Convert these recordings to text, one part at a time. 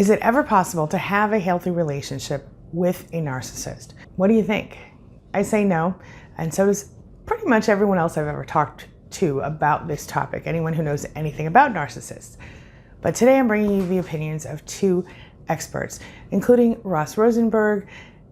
Is it ever possible to have a healthy relationship with a narcissist? What do you think? I say no, and so does pretty much everyone else I've ever talked to about this topic, anyone who knows anything about narcissists. But today I'm bringing you the opinions of two experts, including Ross Rosenberg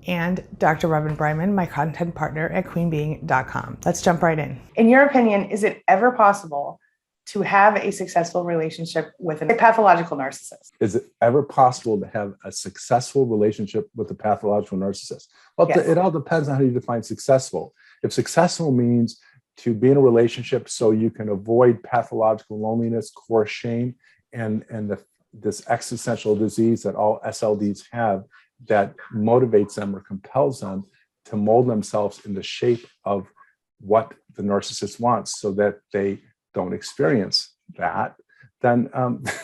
and Dr. Bryman, my content partner at QueenBeeing.com. Let's jump right in. In your opinion, is it ever possible to have a successful relationship with a pathological narcissist? Is it ever possible to have a successful relationship with a pathological narcissist? Well, Yes. It all depends on how you define successful. If successful means to be in a relationship so you can avoid pathological loneliness, core shame, and this existential disease that all SLDs have that motivates them or compels them to mold themselves in the shape of what the narcissist wants so that they don't experience that, then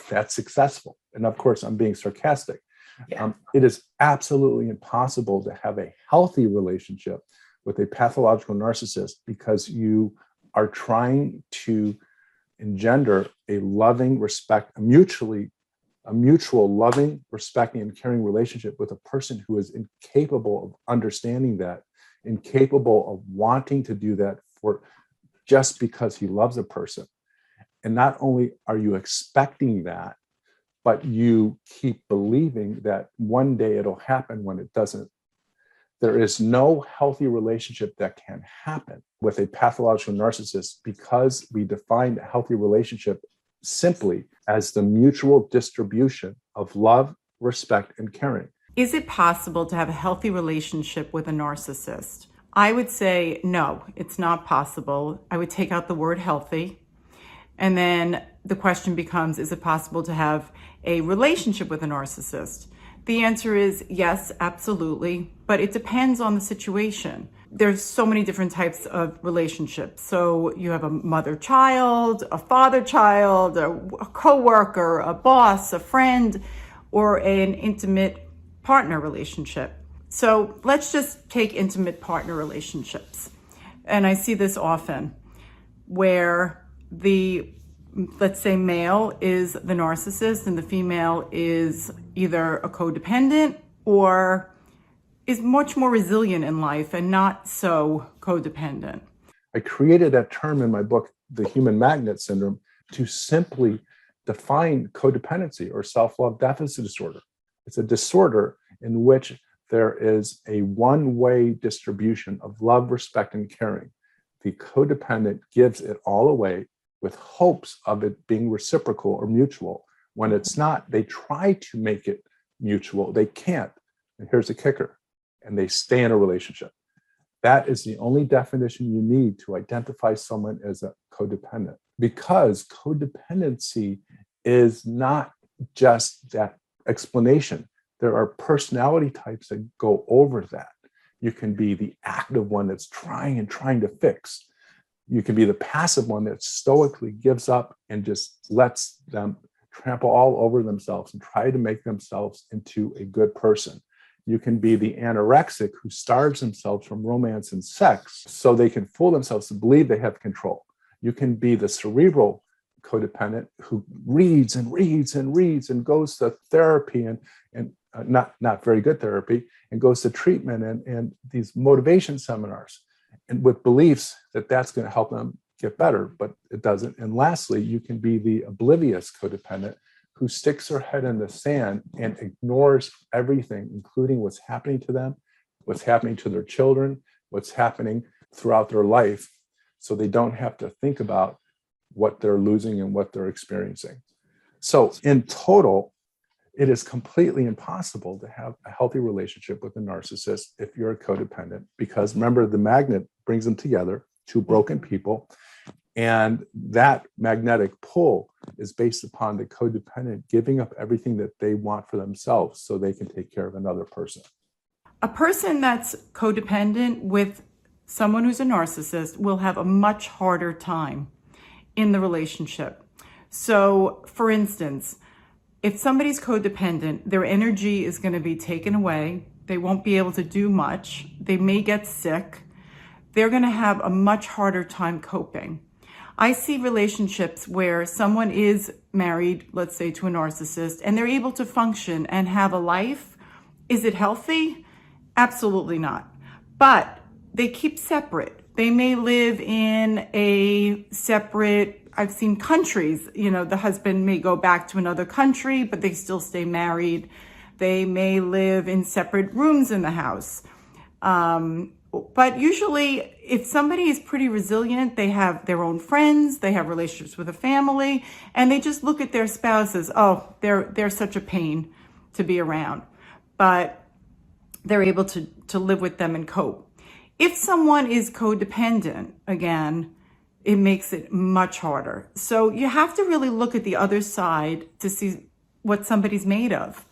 that's successful. And of course, I'm being sarcastic. Yeah. It is absolutely impossible to have a healthy relationship with a pathological narcissist because you are trying to engender a loving, a mutual loving, respecting, and caring relationship with a person who is incapable of understanding that, incapable of wanting to do that for just because he loves a person. And not only are you expecting that, but you keep believing that one day it'll happen when it doesn't. There is no healthy relationship that can happen with a pathological narcissist because we define a healthy relationship simply as the mutual distribution of love, respect, and caring. Is it possible to have a healthy relationship with a narcissist? I would say no, it's not possible. I would take out the word healthy. And then the question becomes, is it possible to have a relationship with a narcissist? The answer is yes, absolutely, but it depends on the situation. There's so many different types of relationships. So you have a mother-child, a father-child, a coworker, a boss, a friend, or an intimate partner relationship. So let's just take intimate partner relationships. And I see this often where let's say male is the narcissist and the female is either a codependent or is much more resilient in life and not so codependent. I created that term in my book, The Human Magnet Syndrome, to simply define codependency or self-love deficit disorder. It's a disorder in which there is a one-way distribution of love, respect, and caring. The codependent gives it all away with hopes of it being reciprocal or mutual. When it's not, they try to make it mutual. They can't. And here's the kicker. And they stay in a relationship. That is the only definition you need to identify someone as a codependent, because codependency is not just that explanation. There are personality types that go over that. You can be the active one that's trying to fix. You can be the passive one that stoically gives up and just lets them trample all over themselves and try to make themselves into a good person. You can be the anorexic who starves themselves from romance and sex so they can fool themselves to believe they have control. You can be the cerebral codependent who reads and goes to therapy and not very good therapy, and goes to treatment and these motivation seminars, and with beliefs that that's going to help them get better, but it doesn't. And lastly, you can be the oblivious codependent who sticks her head in the sand and ignores everything, including what's happening to them, what's happening to their children, what's happening throughout their life, so they don't have to think about what they're losing and what they're experiencing. So in total, it is completely impossible to have a healthy relationship with a narcissist if you're a codependent, because remember, the magnet brings them together, two broken people, and that magnetic pull is based upon the codependent giving up everything that they want for themselves so they can take care of another person. A person that's codependent with someone who's a narcissist will have a much harder time in the relationship. So, for instance, if somebody's codependent, their energy is going to be taken away. They won't be able to do much. They may get sick. They're going to have a much harder time coping. I see relationships where someone is married, let's say, to a narcissist, and they're able to function and have a life. Is it healthy? Absolutely not. But they keep separate. They may live in a separate, I've seen countries, the husband may go back to another country, but they still stay married. They may live in separate rooms in the house. But usually, if somebody is pretty resilient, they have their own friends, they have relationships with a family, and they just look at their spouse as, oh, they're such a pain to be around. But they're able to live with them and cope. If someone is codependent, again, it makes it much harder. So you have to really look at the other side to see what somebody's made of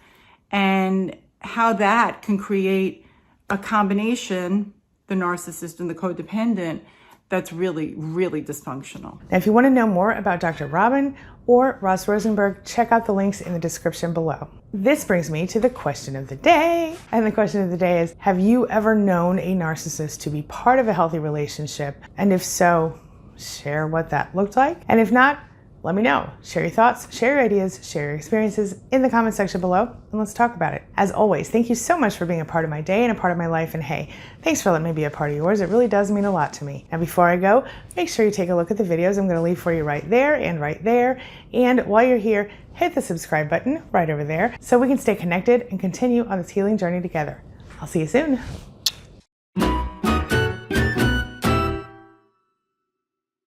and how that can create a combination, the narcissist and the codependent, that's really, really dysfunctional. Now, if you want to know more about Dr. Bryman or Ross Rosenberg, check out the links in the description below. This brings me to the question of the day. And the question of the day is, have you ever known a narcissist to be part of a healthy relationship? And if so, share what that looked like. And if not, let me know. Share your thoughts, share your ideas, share your experiences in the comment section below, and let's talk about it. As always, thank you so much for being a part of my day and a part of my life. And hey, thanks for letting me be a part of yours. It really does mean a lot to me. Now, before I go, make sure you take a look at the videos I'm going to leave for you right there and right there. And while you're here, hit the subscribe button right over there so we can stay connected and continue on this healing journey together. I'll see you soon.